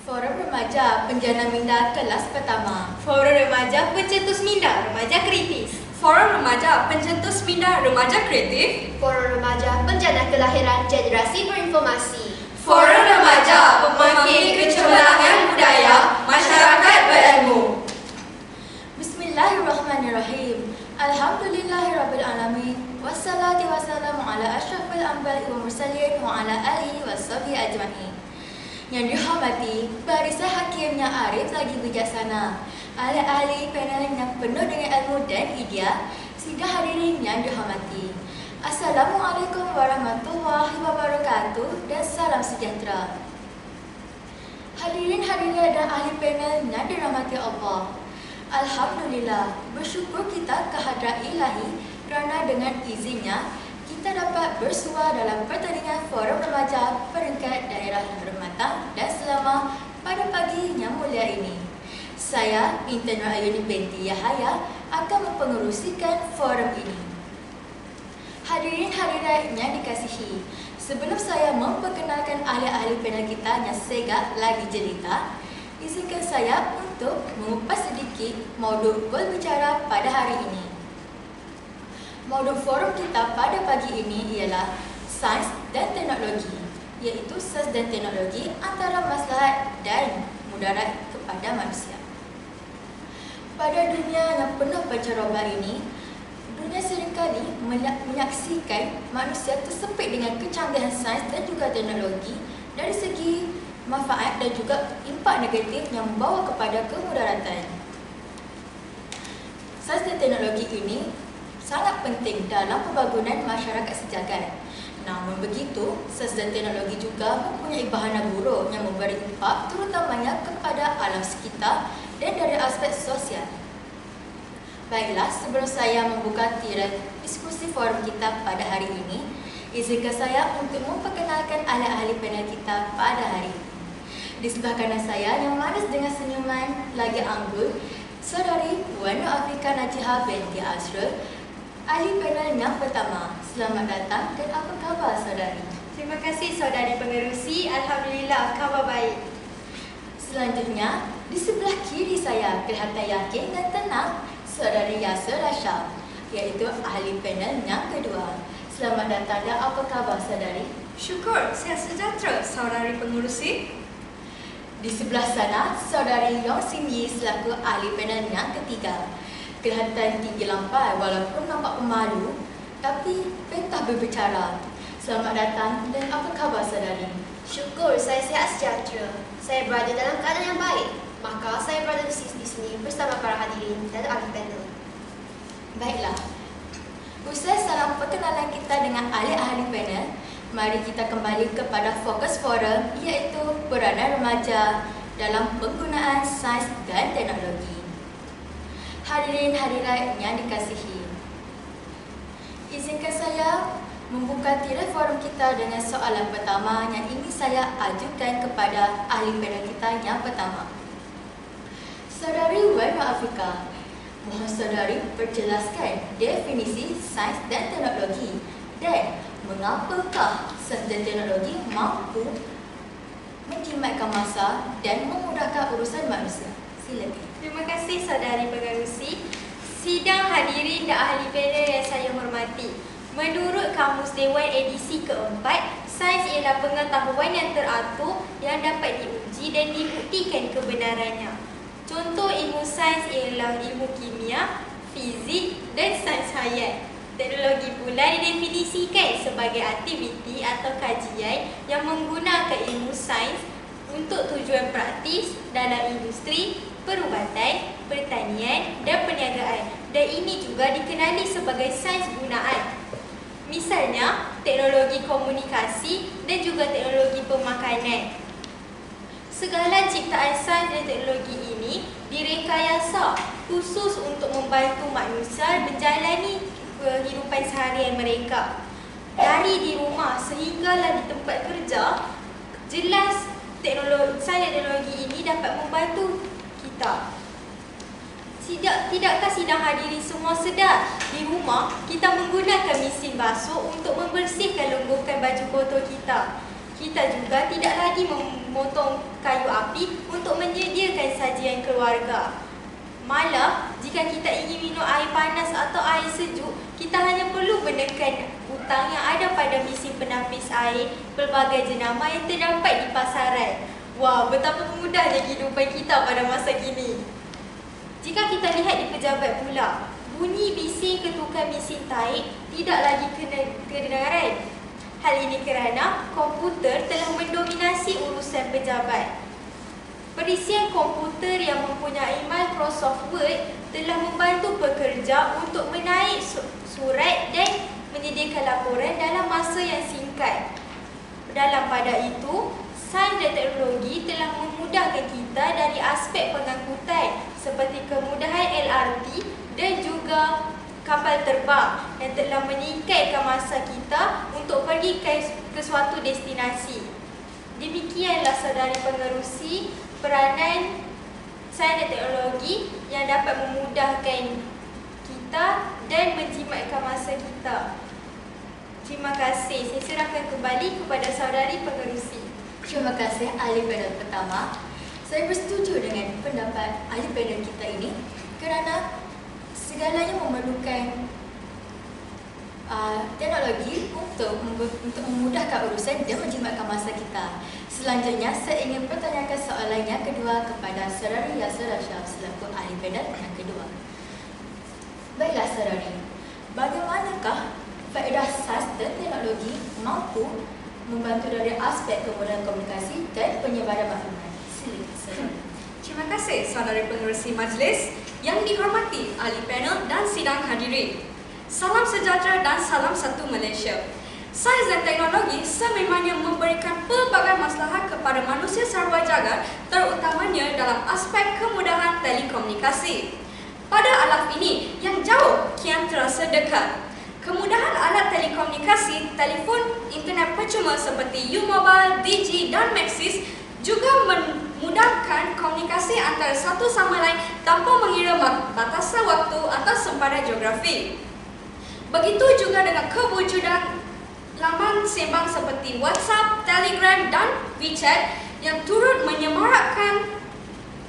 Forum Remaja Penjana Minda Kelas Pertama. Forum Remaja Pencetus Minda Remaja Kritis. Forum Remaja Pencetus Minda Remaja Kreatif. Forum Remaja Penjana Kelahiran Generasi Berinformasi. Forum Remaja Pemakin Kecemerlangan Budaya Masyarakat Berilmu. Bismillahirrahmanirrahim. Alhamdulillahirrabbilalamin. Wassalatu wassalamu ala asyrafil anbiya'i wa mursalin wa ala alihi washabihi ajma'in. Yang dihormati barisan hakim yang arif lagi bijaksana, ahli-ahli panel yang penuh dengan ilmu dan idea, sidang hadirin yang dihormati. Assalamualaikum warahmatullahi wabarakatuh dan salam sejahtera. Hadirin hadirat dan ahli panel yang dirahmati Allah. Alhamdulillah, bersyukur kita kehadrat ilahi kerana dengan izinnya kita dapat bersua dalam pertandingan Forum Remaja Peringkat Daerah Hormatan dan Selamat pada pagi yang mulia ini. Saya, Intan Rayuni binti Yahaya, akan mempengerusikan forum ini. Hadirin hadirat yang dikasihi, sebelum saya memperkenalkan ahli-ahli panel kita yang segak lagi jelita, izinkan saya untuk mengupas sedikit mauduk berbicara pada hari ini. Mauduk forum kita pada pagi ini ialah sains dan teknologi, iaitu sains dan teknologi antara maslahat dan mudarat kepada manusia. Pada dunia yang penuh pencerobohan ini, dunia seringkali menyaksikan manusia tersepit dengan kecanggihan sains dan juga teknologi dari segi manfaat dan juga impak negatif yang membawa kepada kemudaratan. Sains dan teknologi ini sangat penting dalam pembangunan masyarakat sejagat. Namun begitu, sains dan teknologi juga mempunyai bahana buruk yang memberi impak terutamanya kepada alam sekitar dan dari aspek sosial. Baiklah, sebelum saya membuka tirai diskusi forum kita pada hari ini, izinkan saya untuk memperkenalkan ahli-ahli panel kita pada hari ini. Di sebelah kanan saya yang manis dengan senyuman lagi anggun, Saudari Puan Nur Afrika Najihah binti Azrul, ahli panel yang pertama. Selamat datang dan apa khabar saudari? Terima kasih saudari pengerusi. Alhamdulillah, khabar baik. Selanjutnya, di sebelah kiri saya kelihatan yakin dan tenang Saudari Yasir Rashad, iaitu ahli panel yang kedua. Selamat datang dan apa khabar saudari? Syukur, sihat sejahtera saudari pengerusi. Di sebelah sana, Saudari Yong Sim Yi selaku ahli panel yang ketiga. Kelihatan tinggi lampai walaupun nampak pemalu, tapi pentah berbicara. Selamat datang dan apa khabar saudari? Syukur saya sihat sejahtera. Saya berada dalam keadaan yang baik. Maka saya berada di sini bersama para hadirin dan ahli panel. Baiklah. Usai salam perkenalan kita dengan ahli-ahli panel, mari kita kembali kepada fokus forum, iaitu peranan remaja dalam penggunaan sains dan teknologi. Hadirin hadirat yang dikasihi, izinkan saya membuka tirai forum kita dengan soalan pertama yang ingin saya ajukan kepada ahli panel kita yang pertama. Saudari Puan Nur Afrika, mohon saudari perjelaskan definisi sains dan teknologi dan mengapakah sains dan teknologi mampu menjimatkan masa dan memudahkan urusan manusia. Silakan. Terima kasih saudari pengerusi. Sidang hadirin dan ahli panel yang saya hormati. Menurut Kamus Dewan edisi keempat, sains ialah pengetahuan yang teratur yang dapat diuji dan dibuktikan kebenarannya. Contoh ilmu sains ialah ilmu kimia, fizik dan sains hayat. Teknologi pula didefinisikan sebagai aktiviti atau kajian yang menggunakan ilmu sains untuk tujuan praktis dalam industri, perubatan, pertanian dan perniagaan, dan ini juga dikenali sebagai sains gunaan. Misalnya, teknologi komunikasi dan juga teknologi pemakanan. Segala ciptaan sains dan teknologi ini direkayasa khusus untuk membantu manusia menjalani kehidupan seharian mereka. Dari di rumah sehinggalah di tempat kerja, jelas sains dan teknologi ini dapat membantu kita. Tidakkah sidang hadirin semua sedar di rumah kita menggunakan mesin basuh untuk membersihkan longgokan baju kotor kita. Kita juga tidak lagi memotong kayu api untuk menyediakan sajian keluarga. Malah, jika kita ingin minum air panas atau air sejuk, kita hanya perlu menekan butang yang ada pada mesin penapis air pelbagai jenama yang terdapat di pasaran. Wah, betapa mudahnya kehidupan kita pada masa kini. Jika kita lihat di pejabat pula, bunyi bising ketukan mesin taik tidak lagi kedengaran. Hal ini kerana komputer telah mendominasi urusan pejabat. Perisian komputer yang mempunyai Microsoft Word telah membantu pekerja untuk menaik surat dan menyediakan laporan dalam masa yang singkat. Dalam pada itu, sains dan teknologi telah memudahkan kita dari aspek pengangkutan seperti kemudahan LRT dan juga kapal terbang yang telah meningkatkan masa kita untuk pergi ke suatu destinasi. Demikianlah saudari pengerusi peranan sains dan teknologi yang dapat memudahkan kita dan menjimatkan masa kita. Terima kasih. Saya serahkan kembali kepada saudari pengerusi. Terima kasih ahli panel pertama. Saya bersetuju dengan pendapat ahli panel kita ini kerana segalanya memerlukan teknologi untuk memudahkan urusan dan menjimatkan masa kita. Selanjutnya, saya ingin bertanyakan soalannya kedua kepada Saudari Yasir Rashad selaku ahli panel yang kedua. Baiklah saudari, bagaimanakah faedah sains dan teknologi mampu membantu dari aspek kemudahan komunikasi dan penyebaran maklumat? Silakan saudari. Terima kasih saudari pengerusi majlis yang dihormati ahli panel dan sidang hadirin. Salam sejahtera dan salam satu Malaysia. Sains dan teknologi sememangnya memberikan pelbagai maslahat kepada manusia sarwa jagat, terutamanya dalam aspek kemudahan telekomunikasi. Pada alat ini yang jauh kian terasa dekat. Kemudahan alat telekomunikasi, telefon, internet percuma seperti U-Mobile, Digi dan Maxis juga memudahkan komunikasi antara satu sama lain tanpa mengira batasan waktu atau sempadan geografi. Begitu juga dengan kewujudan laman sembang seperti WhatsApp, Telegram dan WeChat yang turut menyemarakkan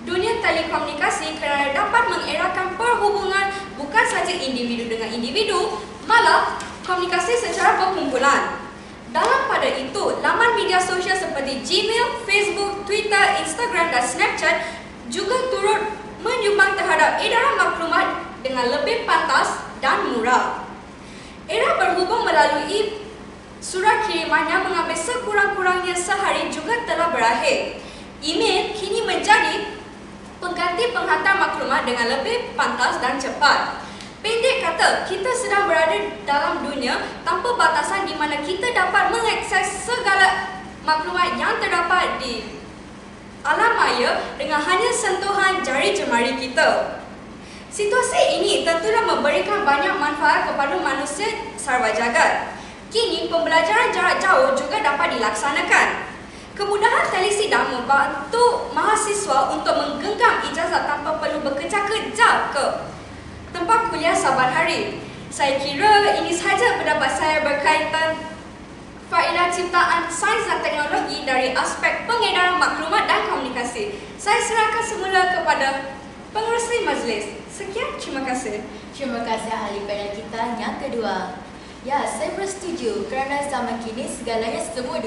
dunia telekomunikasi kerana dapat mengeratkan perhubungan bukan sahaja individu dengan individu, malah komunikasi secara berkumpulan. Dalam pada itu, laman media sosial seperti Gmail, Facebook, Twitter, Instagram dan Snapchat juga turut menyumbang terhadap edaran maklumat dengan lebih pantas dan murah. Era berhubung melalui surat kiriman yang mengambil sekurang-kurangnya sehari juga telah berakhir. Email kini menjadi pengganti penghantar maklumat dengan lebih pantas dan cepat. Pendek kata, kita sedang berada dalam dunia tanpa batasan di mana kita dapat mengakses segala maklumat yang terdapat di alam maya dengan hanya sentuhan jari jemari kita. Situasi ini tentulah memberikan banyak manfaat kepada manusia sarwa jagat. Kini, pembelajaran jarak jauh juga dapat dilaksanakan. Kemudahan telesidang membantu mahasiswa untuk menggenggam ijazah tanpa perlu bekerja-kerja ke tempat kuliah saban hari. Saya kira ini sahaja pendapat saya berkaitan faedah ciptaan sains dan teknologi dari aspek pengedaran maklumat dan komunikasi. Saya serahkan semula kepada pengerusi majlis. Sekian, terima kasih. Terima kasih ahli panel kita yang kedua. Ya, saya bersetuju kerana zaman kini segalanya semua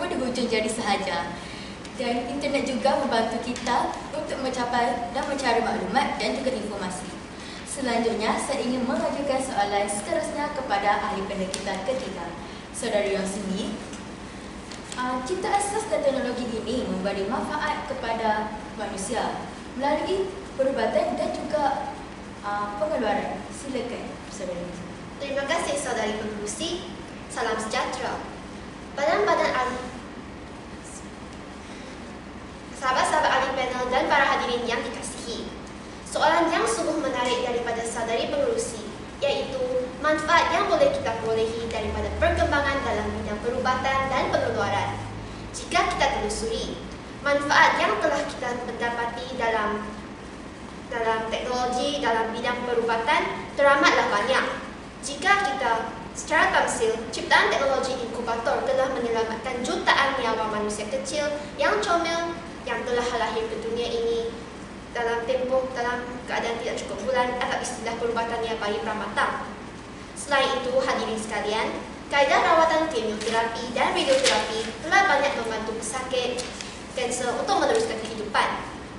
dihujung jadi sahaja. Dan internet juga membantu kita untuk mencapai dan mencari maklumat dan juga informasi. Selanjutnya, saya ingin mengajukan soalan seterusnya kepada ahli panel kita ketiga, Saudari Yosmi. Ciptaan sains dan teknologi ini memberi manfaat kepada manusia melalui perubatan dan juga pengeluaran. Silakan, Saudari Yosmi. Terima kasih saudari pengerusi. Salam sejahtera. Sahabat-sahabat ahli panel dan para hadirin yang dikasihi. Soalan yang sungguh menarik daripada saudari pengerusi, iaitu manfaat yang boleh kita perolehi daripada perkembangan dalam bidang perubatan dan pengeluaran. Jika kita telusuri, manfaat yang telah kita mendapati dalam teknologi dalam bidang perubatan teramatlah banyak. Jika kita Secara tamsil, ciptaan teknologi inkubator telah menyelamatkan jutaan nyawa manusia kecil yang comel yang telah lahir ke dunia ini dalam keadaan tidak cukup bulan atau istilah perubatannya bayi pramatang. Selain itu, hadirin sekalian, kaedah rawatan kemioterapi dan radioterapi telah banyak membantu pesakit kanser untuk meneruskan kehidupan.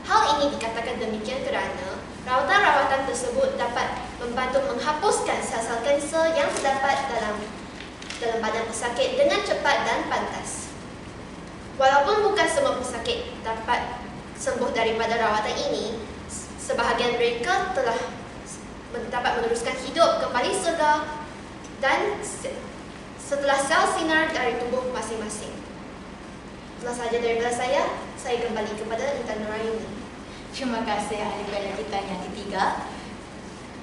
Hal ini dikatakan demikian kerana rawatan-rawatan tersebut dapat membantu menghapuskan sel-sel kanser yang terdapat dalam badan pesakit dengan cepat dan pantas. Walaupun bukan semua pesakit dapat sembuh daripada rawatan ini, sebahagian mereka telah dapat meneruskan hidup kembali setelah sel sinar dari tubuh masing-masing. Itulah sahaja daripada saya kembali kepada Intan Nuraini. Terima kasih ahli panel kita yang ketiga.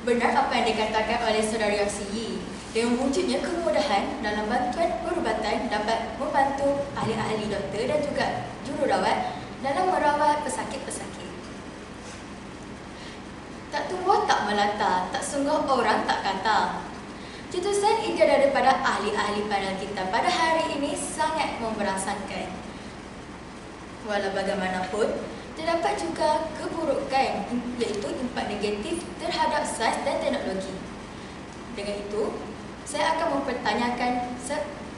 Benar apa yang dikatakan oleh Saudari Yosi. Dengan wujudnya kemudahan dalam bantuan perubatan dapat membantu ahli-ahli doktor dan juga jururawat dalam merawat pesakit-pesakit. Tak tumbuh tak melata, tak sungguh orang tak kata. Cetusan ide daripada ahli-ahli panel kita pada hari ini sangat memberasakan. Walau bagaimanapun, terdapat juga keburukan, iaitu impak negatif terhadap sains dan teknologi. Dengan itu, saya akan mempertanyakan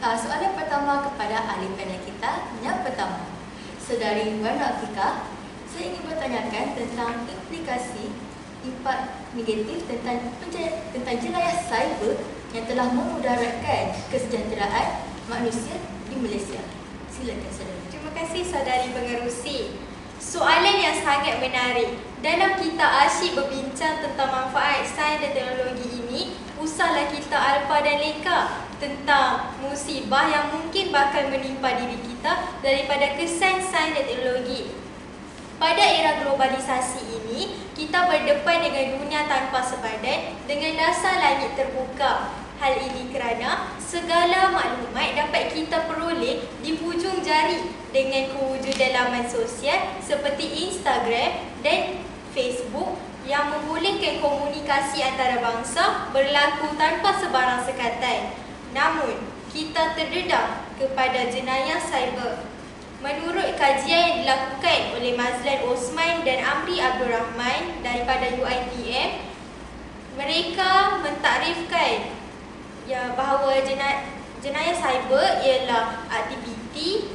soalan pertama kepada ahli panel kita. Yang pertama, Saudari Warna Afika, saya ingin bertanyakan tentang implikasi impak negatif tentang jenayah cyber yang telah memudaratkan kesejahteraan manusia di Malaysia. Silakan saudari. Terima kasih saudari pengerusi. Soalan yang sangat menarik. Dalam kita asyik berbincang tentang manfaat sains dan teknologi ini, usahlah kita alfa dan leka tentang musibah yang mungkin bakal menimpa diri kita daripada kesan sains dan teknologi. Pada era globalisasi ini, kita berdepan dengan dunia tanpa sepadan dengan dasar langit terbuka. Hal ini kerana segala maklumat dapat kita peroleh di hujung jari dengan kewujudan laman sosial seperti Instagram dan Facebook yang membolehkan komunikasi antara bangsa berlaku tanpa sebarang sekatan. Namun, kita terdedah kepada jenayah cyber. Menurut kajian yang dilakukan oleh Mazlan Osman dan Amri Abdul Rahman daripada UiTM, mereka mentaktifkan bahawa jenayah cyber ialah aktiviti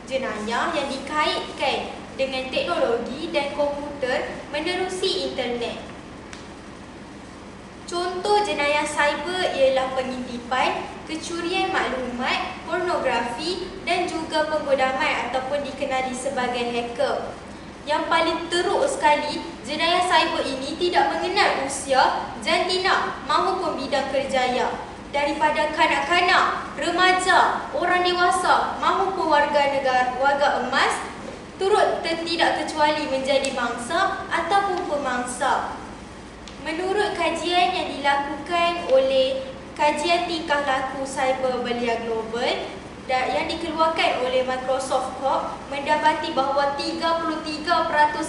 jenayah yang dikaitkan dengan teknologi dan komputer menerusi internet. Contoh jenayah cyber ialah pengintipan, kecurian maklumat, pornografi dan juga penggodaman ataupun dikenali sebagai hacker. Yang paling teruk sekali, jenayah cyber ini tidak mengenal usia, jantina mahupun bidang kerjaya. Daripada kanak-kanak, remaja, orang dewasa mahupun warga emas turut tidak kecuali menjadi mangsa ataupun pemangsa. Menurut kajian yang dilakukan oleh Kajian Tingkah Laku Cyber Belia Global yang dikeluarkan oleh Microsoft Corp, mendapati bahawa 33%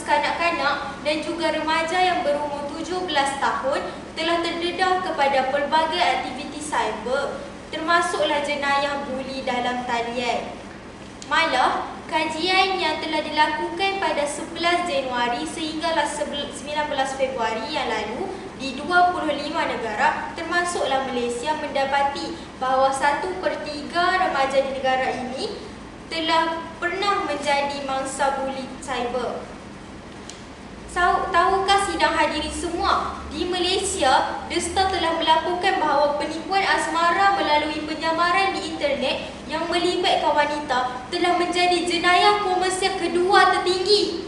kanak-kanak dan juga remaja yang berumur 17 tahun telah terdedah kepada pelbagai aktiviti cyber, termasuklah jenayah buli dalam talian. Malah, kajian yang telah dilakukan pada 11 Januari sehinggalah 19 Februari yang lalu di 25 negara termasuklah Malaysia mendapati bahawa 1/3 remaja di negara ini telah pernah menjadi mangsa buli cyber. Tahukah sidang hadirin semua, di Malaysia, The Star telah melaporkan bahawa penipuan asmara melalui penyamaran di internet yang melibatkan wanita telah menjadi jenayah komersial kedua tertinggi.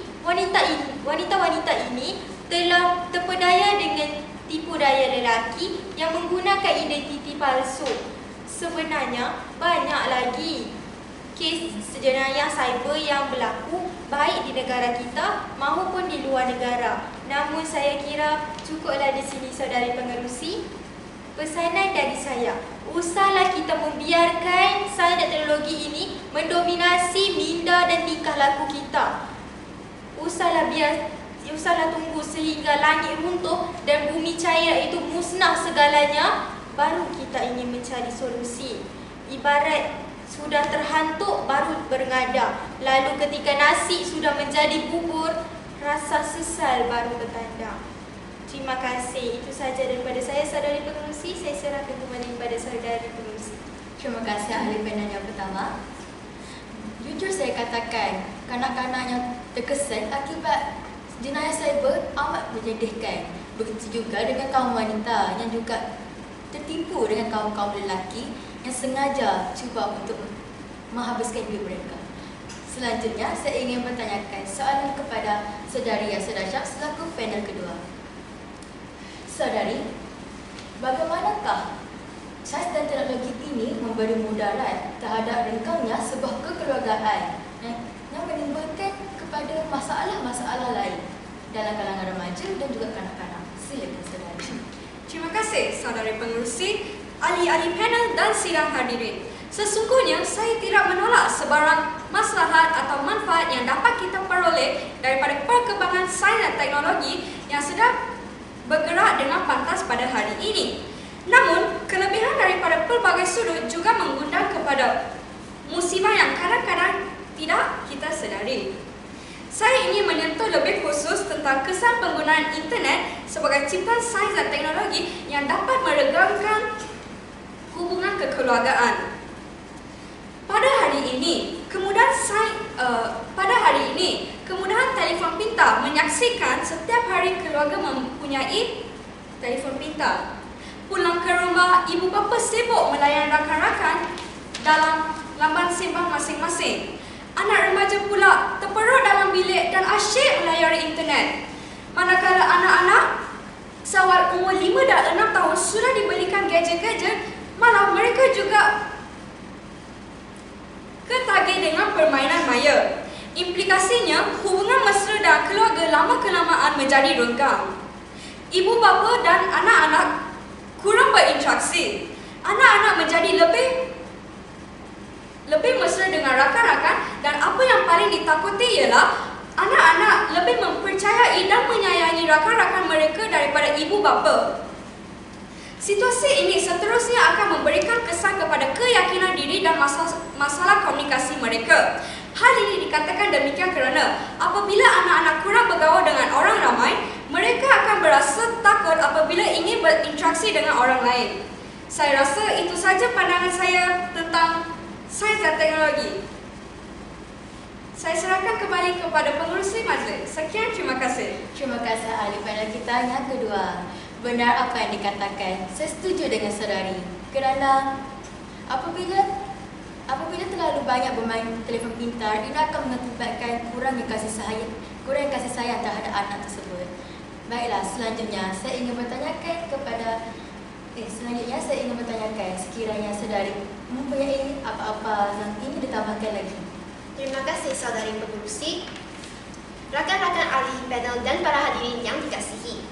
Wanita-wanita ini telah terpedaya dengan tipu daya lelaki yang menggunakan identiti palsu. Sebenarnya, banyak lagi kes jenayah cyber yang berlaku baik di negara kita maupun di luar negara. Namun saya kira cukuplah di sini saudari pengerusi. Pesanan dari saya, usahlah kita membiarkan sains dan teknologi ini mendominasi minda dan tingkah laku kita. Usahlah tunggu sehingga langit runtuh dan bumi cair itu musnah segalanya, baru kita ingin mencari solusi. Ibarat sudah terhantuk baru bernada. Lalu ketika nasi sudah menjadi bubur, rasa sesal baru bertanda. Terima kasih. Itu sahaja daripada saya, saudari pengerusi. Saya serahkan kembali kepada saudari pengerusi. Terima kasih ahli panel yang pertama. Jujur saya katakan, kanak-kanak yang terkesan akibat jenayah cyber amat menyedihkan. Begitu juga dengan kaum wanita yang juga tertipu dengan kaum-kaum lelaki yang sengaja cuba untuk menghabiskan hidup mereka. Selanjutnya, saya ingin bertanyakan soalan kepada saudari Yasir Rajab selaku panel kedua. Saudari, bagaimanakah sains dan teknologi ini memberi mudarat terhadap rengkangnya sebuah kekeluargaan yang menimbulkan kepada masalah-masalah lain dalam kalangan remaja dan juga kanak-kanak? Silakan saudari. Terima kasih saudari pengerusi, ahli-ahli panel dan sidang hadirin. Sesungguhnya saya tidak menolak sebarang maslahat atau manfaat yang dapat kita peroleh daripada perkembangan sains dan teknologi yang sedang bergerak dengan pantas pada hari ini. Namun, kelebihan daripada pelbagai sudut juga mengundang kepada musibah yang kadang-kadang tidak kita sedari. Saya ingin menyentuh lebih khusus tentang kesan penggunaan internet sebagai ciptaan sains dan teknologi yang dapat meregangkan hubungan kekeluargaan. Pada hari ini, kemudahan telefon pintar menyaksikan setiap hari keluarga mempunyai telefon pintar. Pulang ke rumah, ibu bapa sibuk melayan rakan-rakan dalam lamban sembang masing-masing. Anak remaja pula terperut dalam bilik dan asyik melayari internet. Manakala anak-anak sawal umur 5 dan 6 tahun sudah dibelikan gadget-gadget, malah mereka juga ketagih dengan permainan maya. Implikasinya, hubungan mesra dan keluarga lama-kelamaan menjadi renggang. Ibu bapa dan anak-anak kurang berinteraksi. Anak-anak menjadi lebih mesra dengan rakan-rakan dan apa yang paling ditakuti ialah anak-anak lebih mempercayai dan menyayangi rakan-rakan mereka daripada ibu bapa. Situasi ini seterusnya akan memberikan kesan kepada keyakinan diri dan masalah komunikasi mereka. Hal ini dikatakan demikian kerana apabila anak-anak kurang bergaul dengan orang ramai, mereka akan berasa takut apabila ingin berinteraksi dengan orang lain. Saya rasa itu saja pandangan saya tentang sains dan teknologi. Saya serahkan kembali kepada pengerusi majlis. Sekian, terima kasih. Terima kasih ahli panel kita yang kedua. Benar apa yang dikatakan. Saya setuju dengan saudari. Kerana apabila terlalu banyak bermain telefon pintar, ini akan mengakibatkan kurangnya kasih sayang terhadap anak tersebut. Baiklah, selanjutnya saya ingin bertanyakan sekiranya saudari mempunyai apa-apa yang ingin ditambahkan lagi. Terima kasih saudari pengerusi, rakan-rakan ahli panel dan para hadirin yang dikasihi.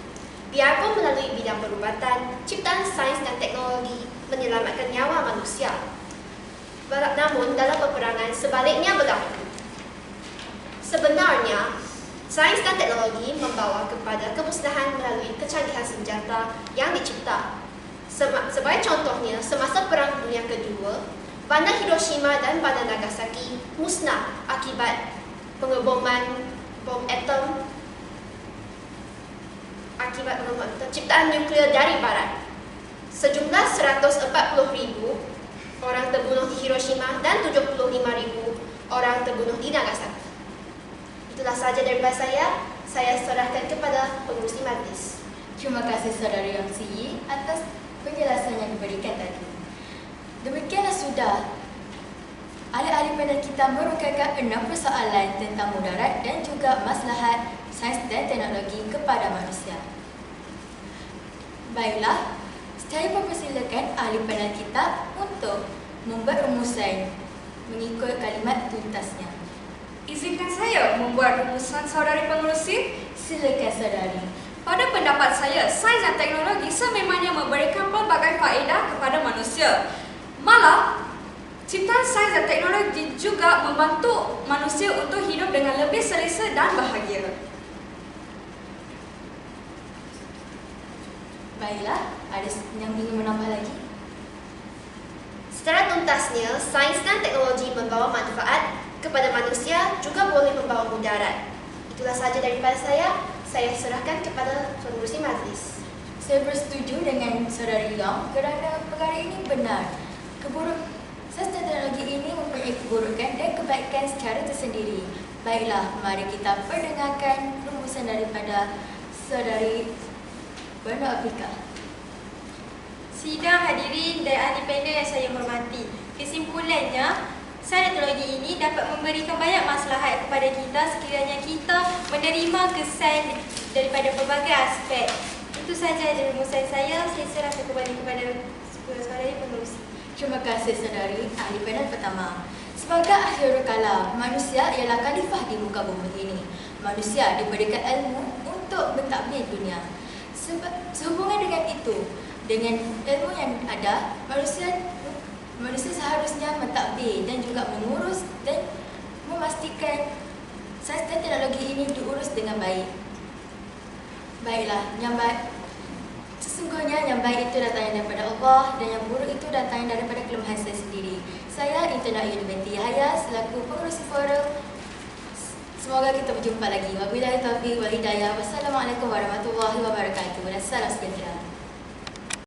Biarpun melalui bidang perubatan, ciptaan sains dan teknologi menyelamatkan nyawa manusia, namun dalam peperangan sebaliknya berlaku. Sebenarnya, sains dan teknologi membawa kepada kemusnahan melalui kecanggihan senjata yang dicipta. Sebagai contohnya, semasa Perang Dunia Kedua, bandar Hiroshima dan bandar Nagasaki musnah akibat pengeboman bom atom ciptaan nuklear dari barat. Sejumlah 140,000 orang terbunuh di Hiroshima dan 75,000 orang terbunuh di Nagasaki. Itulah sahaja daripada saya. Saya serahkan kepada pengerusi majlis. Terima kasih saudari Yang Siyi atas penjelasan yang diberikan tadi. Demikianlah sudah ahli-ahli panel kita merungkaikan 6 persoalan tentang mudarat dan juga maslahat sains dan teknologi kepada manusia. Baiklah, saya mempersilakan ahli panel kita untuk membuat rumusan mengikut kalimat tuntasnya. Izinkan saya membuat rumusan saudari pengerusi. Silakan saudari. Pada pendapat saya, sains dan teknologi sememangnya memberikan pelbagai faedah kepada manusia. Malah, ciptaan sains dan teknologi juga membantu manusia untuk hidup dengan lebih selesa dan bahagia. Baiklah, ada yang ingin menambah lagi? Secara tuntasnya, sains dan teknologi membawa manfaat kepada manusia juga boleh membawa mudarat. Itulah saja daripada saya. Saya serahkan kepada pengurusi majlis. Saya bersetuju dengan Saudari Yong kerana perkara ini benar. Sains dan teknologi ini mempunyai keburukan dan kebaikan secara tersendiri. Baiklah, mari kita perdengarkan rumusan daripada Saudari Berna Afrika. Sidang hadirin dan ahli panel yang saya hormati. Kesimpulannya, sains dan teknologi ini dapat memberikan banyak maslahat kepada kita sekiranya kita menerima kesan daripada pelbagai aspek. Itu sahaja rumusan saya. Saya serahkan kembali kepada saudari pengurusi. Terima kasih Saudari ahli panel pertama. Sebagai akhir kala, manusia ialah khalifah di muka bumi ini. Manusia diberikan ilmu untuk mentadbir dunia. Sehubungan dengan itu, dengan ilmu yang ada, manusia seharusnya mentadbir dan juga mengurus dan memastikan sains dan teknologi ini diurus dengan baik. Baiklah, sesungguhnya yang baik itu datangnya daripada Allah dan yang buruk itu datangnya daripada kelemahan saya sendiri. Saya Internat Binti Yahya selaku pengurusi forum. Semoga kita berjumpa lagi. Wabillahi taufiq wal hidayah. Wassalamualaikum warahmatullahi wabarakatuh. Dan salam sejahtera.